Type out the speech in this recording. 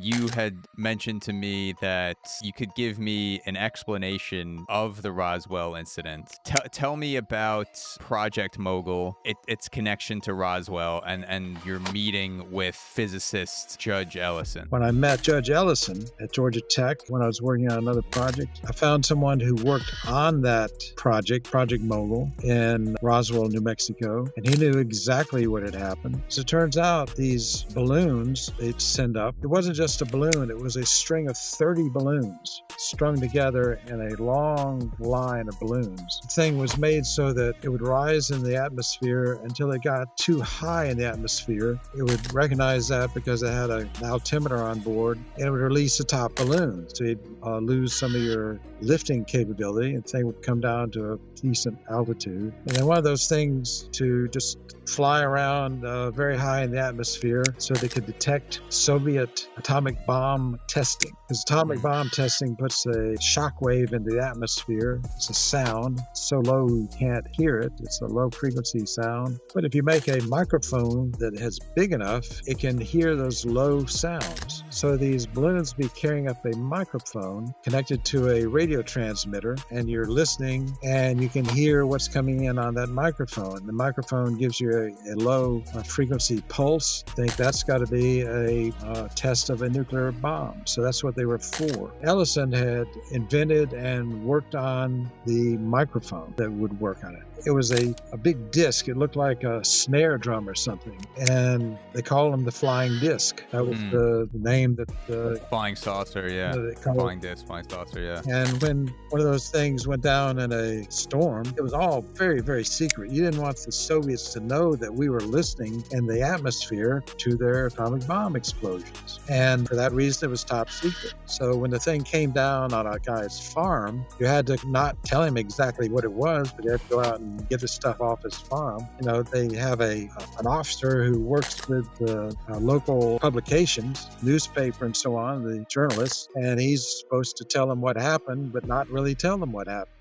you had mentioned to me that you could give me an explanation of the Roswell incident. Tell me about Project Mogul, its connection to Roswell, and your meeting with physicist Judge Ellison. When I met Judge Ellison at Georgia Tech, when I was working on another project, I found someone who worked on that project, Project Mogul, in Roswell, New Mexico, and he knew exactly what had happened. So it turns out these balloons they'd send up, it wasn't just a balloon, it was a string of 30 balloons strung together in a long line of balloons. The thing was made so that it would rise in the atmosphere until it got too high in the atmosphere. It would recognize that because it had an altimeter on board, and it would release the top balloon. So you'd lose some of your lifting capability, and the thing would come down to a decent altitude. And then one of those things to just fly around very high in the atmosphere so they could detect Soviet atomic bomb testing. Because atomic bomb testing puts a shock wave into the atmosphere. It's a sound so low you can't hear it. It's a low frequency sound. But if you make a microphone that is big enough, it can hear those low sounds. So these balloons be carrying up a microphone connected to a radio transmitter, and you're listening and you can hear what's coming in on that microphone. The microphone gives you a low frequency pulse. I think that's got to be a test of a nuclear bomb. So that's what they were for. Ellison had invented and worked on the microphone that would work on it. It was a big disc. It looked like a snare drum or something. And they called him the flying disc. That was the name that flying saucer, yeah. Flying disc, flying saucer, yeah. And when one of those things went down in a storm, it was all very, very secret. You didn't want the Soviets to know that we were listening in the atmosphere to their atomic bomb explosions. And for that reason, it was top secret. So when the thing came down on a guy's farm, you had to not tell him exactly what it was, but you had to go out and get the stuff off his farm. You know, they have an officer who works with the local publications, newspaper and so on, the journalists, and he's supposed to tell them what happened, but not really tell them what happened.